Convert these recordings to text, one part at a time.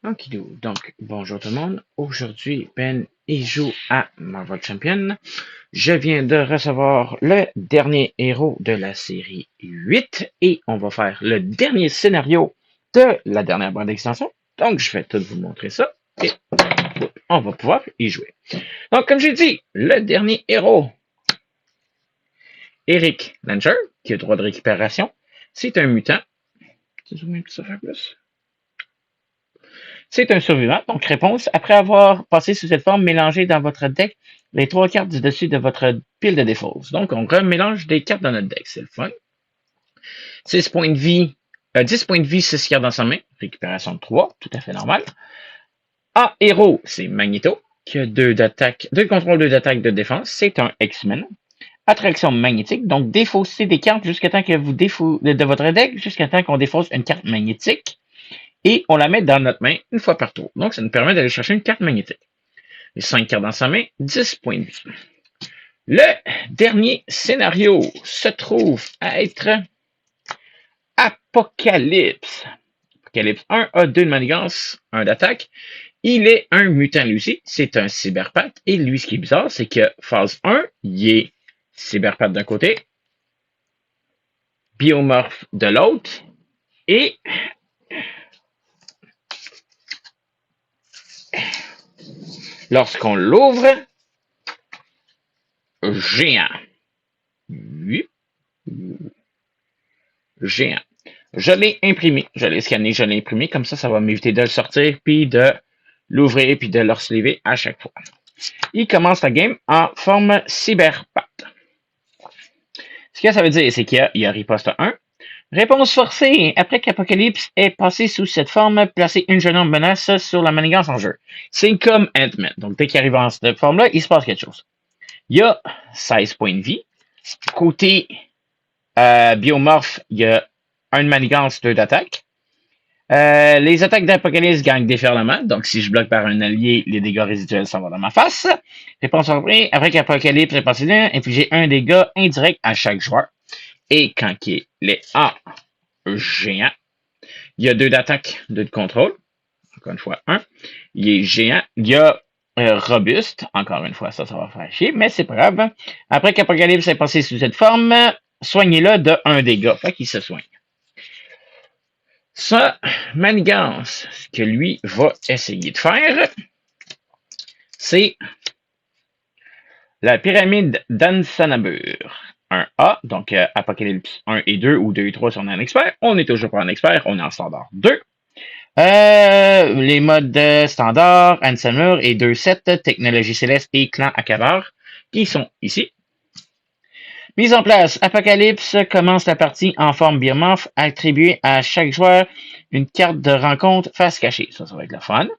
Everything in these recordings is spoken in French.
Okidou. Donc, bonjour tout le monde. Aujourd'hui, Ben y joue à Marvel Champion. Je viens de recevoir le dernier héros de la série 8 et on va faire le dernier scénario de la dernière bande d'extension. Donc, je vais tout vous montrer ça et on va pouvoir y jouer. Donc, comme j'ai dit, le dernier héros, Eric Langer, qui a droit de récupération, c'est un mutant. Tu zoomes un petit peu plus. C'est un survivant. Donc, réponse. Après avoir passé sous cette forme, mélangez dans votre deck les trois cartes du dessus de votre pile de défauts. Donc, on remélange des cartes dans notre deck. C'est le fun. 6 points de vie, 10 points de vie, 6 cartes dans sa main. Récupération de 3, tout à fait normal. A héros, c'est Magneto, qui a 2 d'attaque, 2 de contrôle, 2 d'attaque, de défense. C'est un X-Men. Attraction magnétique, donc défausser des cartes jusqu'à temps que vous défaussez de votre deck, jusqu'à temps qu'on défausse une carte magnétique. Et on la met dans notre main une fois par tour. Donc, ça nous permet d'aller chercher une carte magnétique. Les 5 cartes dans sa main, 10 points de vie. Le dernier scénario se trouve à être Apocalypse. Apocalypse 1 a 2 de manigance, 1 d'attaque. Il est un mutant lui aussi, c'est un cyberpath. Et lui, ce qui est bizarre, c'est que phase 1, il est cyberpath d'un côté, biomorphe de l'autre, et lorsqu'on l'ouvre, géant. Oui, géant. Je l'ai imprimé, je l'ai scanné, je l'ai imprimé, comme ça va m'éviter de le sortir, puis de l'ouvrir, puis de le sliver à chaque fois. Il commence la game en forme cyberpath. Ce que ça veut dire, c'est qu'il y a riposte 1. Réponse forcée. Après qu'Apocalypse ait passé sous cette forme, placez une jeune menace sur la manigance en jeu. C'est comme Ant-Man. Donc, dès qu'il arrive en cette forme-là, il se passe quelque chose. Il y a 16 points de vie. Côté biomorphe, il y a 1 de manigance, 2 d'attaque. Les attaques d'Apocalypse gagnent déferlement. Donc, si je bloque par un allié, les dégâts résiduels s'en vont dans ma face. Réponse surprise. Après qu'Apocalypse est passé là, infligez un dégât indirect à chaque joueur. Et quand il est en géant, il y a 2 d'attaque, 2 de contrôle. Encore une fois, 1. Il est géant. Il y a robuste. Encore une fois, ça va faire chier, mais c'est pas grave. Après qu'Apocalypse est passé sous cette forme, soignez-le de 1 dégât. Fait qu'il se soigne. Ça, manigance, ce que lui va essayer de faire, c'est la pyramide d'Ansanabur. Un A, donc Apocalypse 1 et 2 ou 2 et 3 si on est un expert. On est toujours pas un expert, on est en standard 2. Les modes standard, Ansanabur et 2.7, technologie céleste et clan Akabar, qui sont ici. Mise en place, Apocalypse commence la partie en forme biomorphe, attribuée à chaque joueur une carte de rencontre face cachée. Ça va être le fun.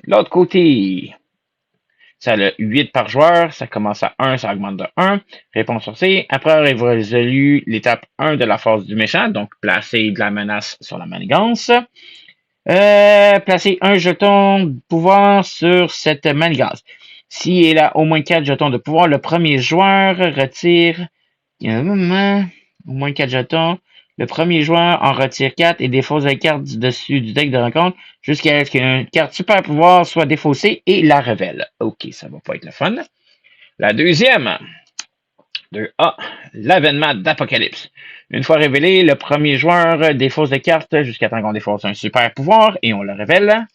L'autre côté, ça a 8 par joueur, ça commence à 1, ça augmente de 1. Réponse sortie. Après avoir résolu l'étape 1 de la phase du méchant, donc placer de la menace sur la manigance. Placer un jeton de pouvoir sur cette manigance. Si il a au moins 4 jetons de pouvoir, le premier joueur retire au moins 4 jetons. Le premier joueur en retire 4 et défausse la carte du dessus du deck de rencontre jusqu'à ce qu'une carte super pouvoir soit défaussée et la révèle. Ok, ça va pas être le fun. La deuxième, 2A, l'avènement d'Apocalypse. Une fois révélé, le premier joueur défausse des cartes jusqu'à temps qu'on défausse un super pouvoir et on le révèle.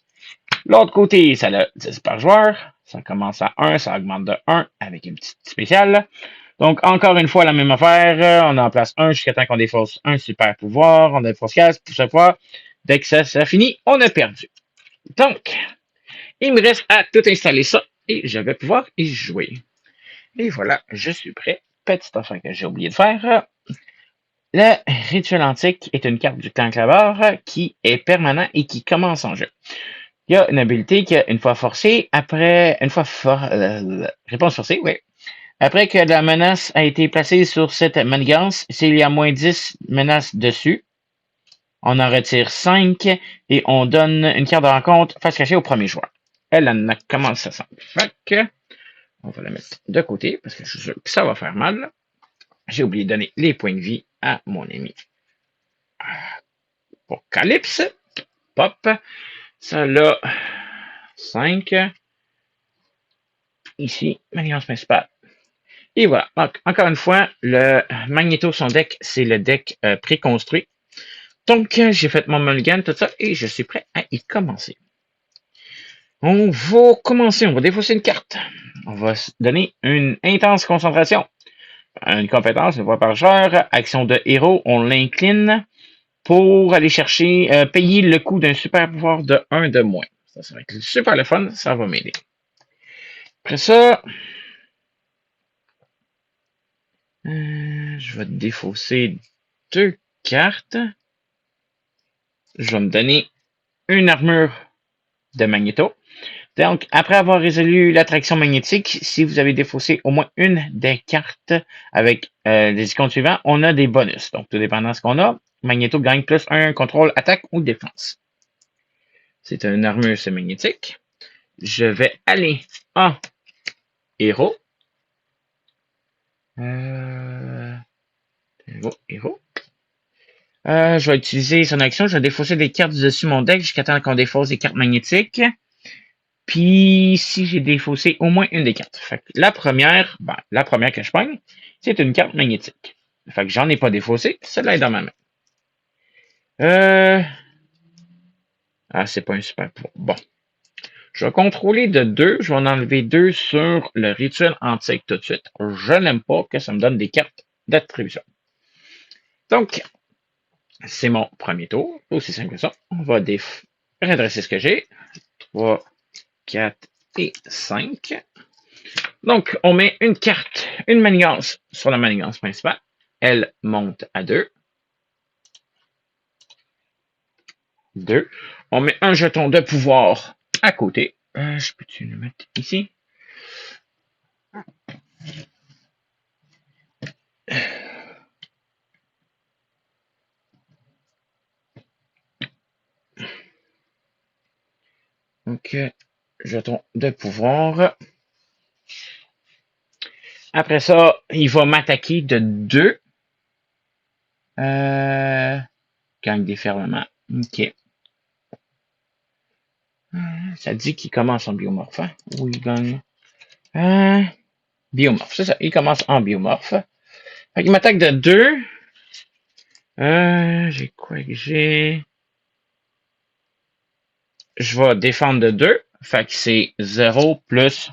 L'autre côté, ça a 10 par joueur. Ça commence à 1, ça augmente de 1 avec une petite spéciale. Donc, encore une fois, la même affaire. On en place un jusqu'à temps qu'on défausse un super pouvoir. On défausse 4 pour chaque fois. Dès que ça finit, on a perdu. Donc, il me reste à tout installer ça et je vais pouvoir y jouer. Et voilà, je suis prêt. Petite affaire que j'ai oublié de faire. Le rituel antique est une carte du clan Clavar qui est permanent et qui commence en jeu. Il y a une habilité qui, une fois forcée, réponse forcée, oui. Après que la menace a été placée sur cette manigance, s'il y a moins 10 menaces dessus, on en retire 5 et on donne une carte de rencontre face cachée au premier joueur. Elle en a commencé ça. Fait que, on va la mettre de côté parce que je suis sûr que ça va faire mal. J'ai oublié de donner les points de vie à mon ami Apocalypse. Pop. Ça là, 5. Ici, manigance principale. Et voilà. Donc, encore une fois, le Magneto, son deck, c'est le deck préconstruit. Donc, j'ai fait mon mulligan, tout ça, et je suis prêt à y commencer. On va commencer, on va défausser une carte. On va se donner une intense concentration. Une compétence, une fois par joueur. Action de héros, on l'incline pour aller chercher, payer le coût d'un super pouvoir de 1 de moins. Ça va être super le fun, ça va m'aider. Après ça, je vais défausser 2 cartes. Je vais me donner une armure de Magneto. Donc, après avoir résolu l'attraction magnétique, si vous avez défaussé au moins une des cartes avec les icônes suivantes, on a des bonus. Donc, tout dépendant de ce qu'on a, Magneto gagne plus 1 contrôle, attaque ou défense. C'est une armure, c'est magnétique. Je vais aller en héros. Héros. Je vais utiliser son action. Je vais défausser des cartes dessus mon deck jusqu'à temps qu'on défausse des cartes magnétiques. Puis, si j'ai défaussé au moins une des cartes. Fait que la première que je pogne, c'est une carte magnétique. Fait que j'en ai pas défaussé. Celle-là est dans ma main. C'est pas un super pouvoir. Bon. Je vais contrôler de 2. Je vais en enlever 2 sur le rituel antique tout de suite. Je n'aime pas que ça me donne des cartes d'attribution. Donc, c'est mon premier tour. Aussi simple que ça. On va redresser ce que j'ai. 3, 4 et 5. Donc, on met une carte, une manigance sur la manigance principale. Elle monte à 2. 2. On met un jeton de pouvoir à côté. Je peux-tu le mettre ici? Donc, jeton de pouvoir. Après ça, il va m'attaquer de 2. Gagne déferlement. OK. Ça dit qu'il commence en biomorphe. Hein? Ou il gagne. Biomorphe, c'est ça. Il commence en biomorphe. Fait qu'il m'attaque de 2. J'ai quoi que j'ai? Je vais défendre de 2. Fait que c'est 0 plus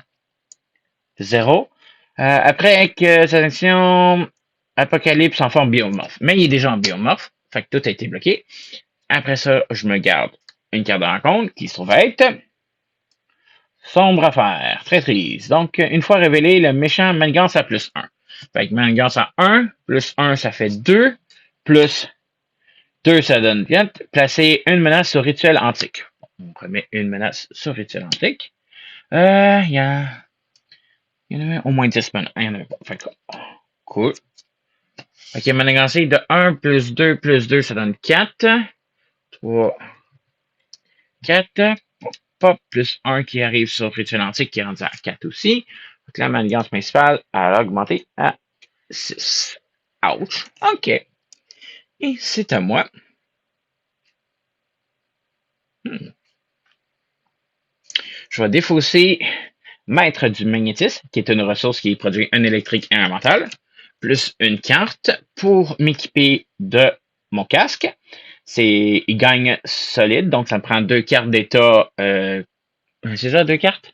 0. Après, avec cette action, Apocalypse en forme biomorphe. Mais il est déjà en biomorphe. Fait que tout a été bloqué. Après ça, je me garde une carte de rencontre qui se trouve être Sombre Affaire, traîtrise. Donc, une fois révélé, le méchant manigance à plus 1. Fait que manigance à 1, plus 1, ça fait 2, plus 2, ça donne 4. Placer une menace sur rituel antique. On remet une menace sur rituel antique. Il y en avait au moins 10 menaces. Il y en avait pas. Fait que, cool. Ok, manigancé de 1 plus 2, ça donne 4. 3, 4. Pas plus 1 qui arrive sur rituel antique qui est rendu à 4 aussi. Donc la manigance principale, elle a augmenté à 6. Ouch. OK. Et c'est à moi. Je vais défausser Maître du magnétisme, qui est une ressource qui produit un électrique et un mental, plus une carte pour m'équiper de mon casque. Il gagne solide, donc ça me prend 2 cartes d'état. C'est ça, 2 cartes?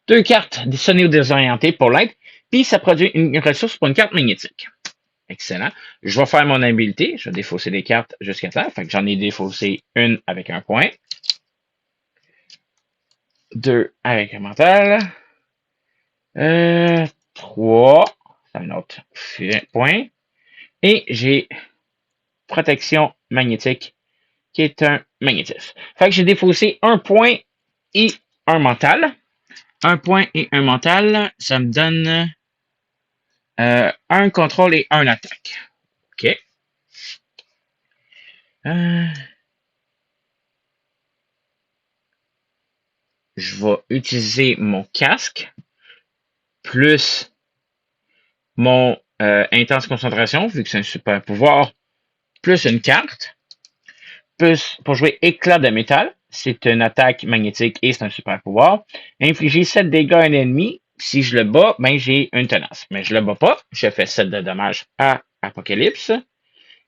2 cartes sonnées ou désorientées pour l'être, puis ça produit une ressource pour une carte magnétique. Excellent. Je vais faire mon habilité. Je vais défausser des cartes jusqu'à là. Fait que j'en ai défaussé une avec un point. 2 avec un mental. 3. C'est un autre point. Et j'ai protection magnétique qui est un magnétisme. Fait que j'ai défaussé un point et un mental. Un point et un mental, ça me donne un contrôle et un attaque. OK. Je vais utiliser mon casque plus mon intense concentration, vu que c'est un super pouvoir, plus une carte, plus pour jouer éclat de métal. c'est une attaque magnétique et c'est un super pouvoir. Infliger 7 dégâts à un ennemi. Si je le bats, ben j'ai une tenace. Mais je le bats pas. Je fais 7 de dommages à Apocalypse,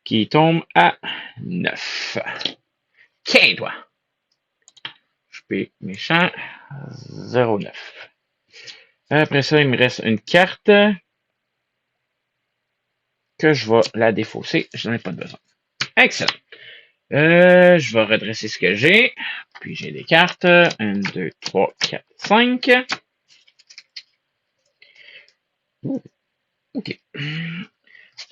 qui tombe à 9. OK, toi. Je paye méchant. 0,9. Après ça, il me reste une carte que je vais la défausser. Je n'en ai pas besoin. Excellent. Je vais redresser ce que j'ai. Puis j'ai des cartes. 1, 2, 3, 4, 5. OK.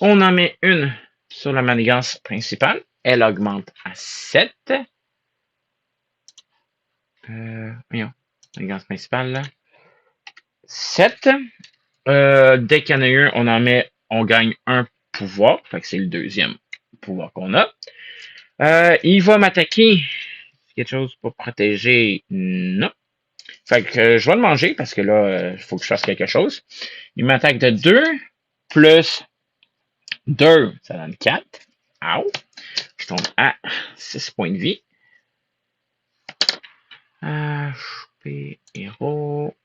On en met une sur la manigance principale. Elle augmente à 7. Voyons. Manigance principale, là. 7. Dès qu'il y en a un, on gagne un pouvoir. Fait que c'est le deuxième pouvoir qu'on a. Il va m'attaquer. Quelque chose pour protéger? Non. Fait que je vais le manger parce que là, il faut que je fasse quelque chose. Il m'attaque de 2 plus 2, ça donne 4. Ow. Je tombe à 6 points de vie. HP héros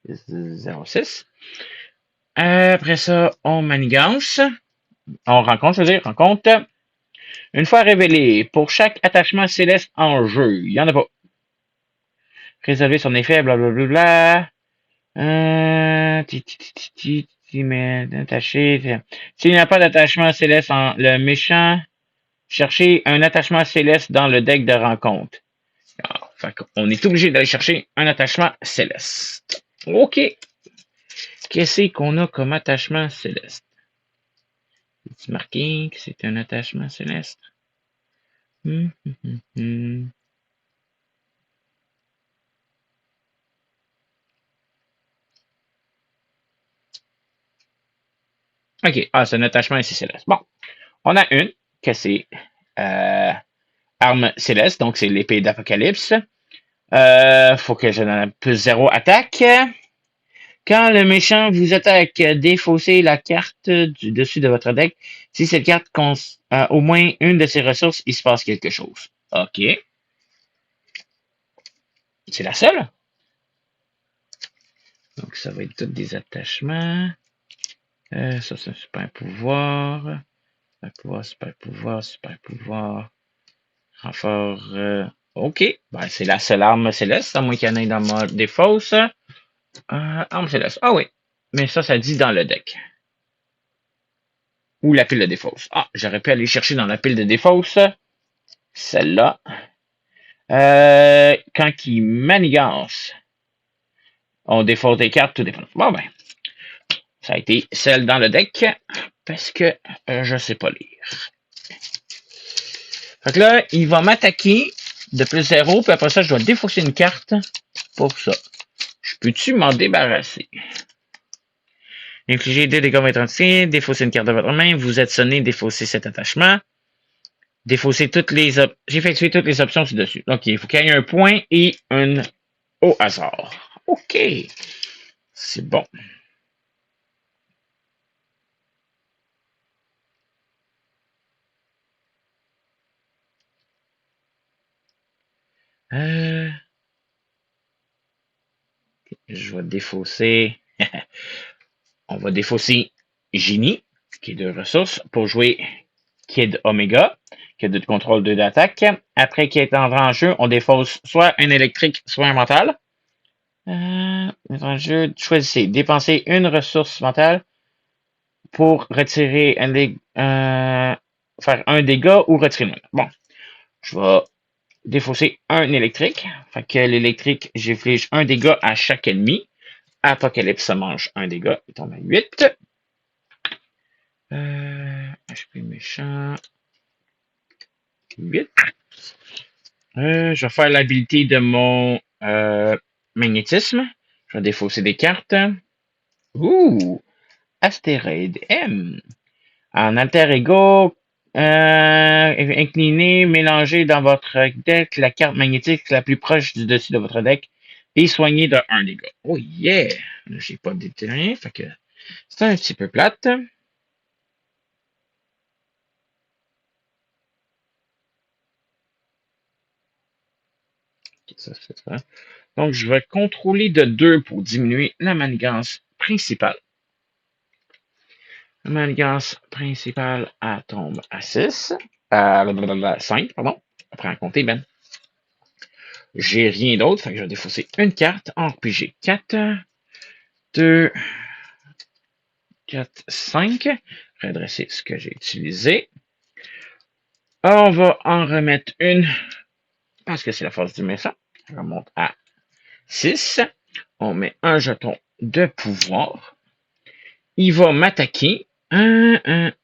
06. Après ça, on manigance. On rencontre, je veux dire, rencontre. Une fois révélé, pour chaque attachement céleste en jeu, il n'y en a pas. Résolver son effet, blablabla. Mais attaché. S'il n'y a pas d'attachement céleste le méchant, cherchez un attachement céleste dans le deck de rencontre. Alors, fait qu'on est obligé d'aller chercher un attachement céleste. OK. Qu'est-ce qu'on a comme attachement céleste? C'est marqué que c'est un attachement céleste. OK. Ah, c'est un attachement ici céleste. Bon. On a une, que c'est arme céleste, donc c'est l'épée d'Apocalypse. Faut que je donne plus 0 attaque. Quand le méchant vous attaque, défaussez la carte du dessus de votre deck. Si cette carte a au moins une de ses ressources, il se passe quelque chose. OK. C'est la seule. Donc, ça va être tous des attachements. Ça, c'est un super pouvoir. Super pouvoir, super pouvoir, super pouvoir. Renfort. OK. Ben, c'est la seule arme céleste, à moins qu'il y en ait dans ma défausse. Arme céleste. Ah oui. Mais ça dit dans le deck. Ou la pile de défausse. Ah, j'aurais pu aller chercher dans la pile de défausse. Celle-là. Quand il manigance, on défausse des cartes, tout dépend. Bon ben, ça a été celle dans le deck, parce que je sais pas lire. Fait que là, il va m'attaquer de plus 0, puis après ça, je dois défausser une carte pour ça. Je peux-tu m'en débarrasser? Infliger 2 dégâts à votre entité, défausser une carte de votre main, vous êtes sonné, défausser cet attachement. Défausser j'ai effectué toutes les options ci-dessus. Donc, il faut qu'il y ait un point et un au hasard. OK. C'est bon. Je vais défausser. On va défausser Genie, qui est de ressources, pour jouer Kid Omega, qui a 2 de contrôle, 2 d'attaque. Après qu'il est entré en jeu, on défausse soit un électrique, soit un mental. En jeu, choisissez. Dépensez une ressource mentale pour retirer faire un dégât ou retirer une. Bon, je vais défausser un électrique. Fait que l'électrique, j'inflige un dégât à chaque ennemi. Apocalypse, ça mange un dégât. Il tombe à 8. HP méchant. 8. Je vais faire l'habilité de mon magnétisme. Je vais défausser des cartes. Ouh! Astéroïde M. En alter ego, incliné, mélangez dans votre deck la carte magnétique la plus proche du dessus de votre deck et soignez de 1 dégât. Oh yeah! J'ai pas déterminé, fait que c'est un petit peu plate. Ok, ça, c'est ça. Donc, je vais contrôler de 2 pour diminuer la manigance principale. La manigance principale, elle tombe à 6. 5, pardon. Après en compter, ben. J'ai rien d'autre, fait que je vais défausser une carte. Puis j'ai 4, 2, 4, 5. Redresser ce que j'ai utilisé. On va en remettre une, parce que c'est la force du méchant. Je remonte à 6. On met un jeton de pouvoir. Il va m'attaquer. J'ai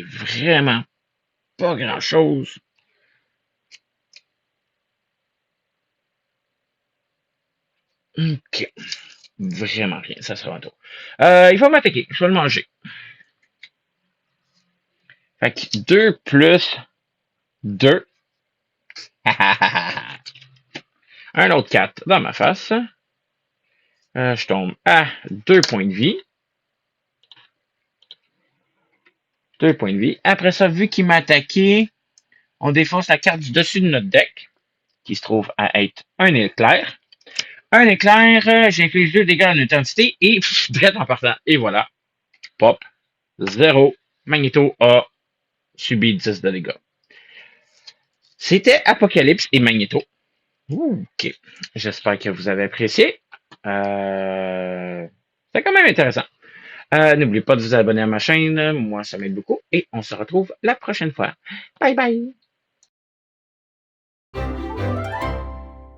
vraiment pas grand-chose. Ok. Vraiment rien. Ça sera un tour. Il va m'attaquer. Je vais le manger. Fait que 2 plus 2. Un autre 4 dans ma face. Je tombe à 2 points de vie. 2 points de vie. Après ça, vu qu'il m'a attaqué, on défonce la carte du dessus de notre deck, qui se trouve à être un éclair. Un éclair, j'inflige 2 dégâts à une entité et direct en partant. Et voilà. Pop. 0. Magneto a subi 10 de dégâts. C'était Apocalypse et Magneto. Ok. J'espère que vous avez apprécié. C'est quand même intéressant. N'oubliez pas de vous abonner à ma chaîne. Moi, ça m'aide beaucoup. Et on se retrouve la prochaine fois. Bye bye.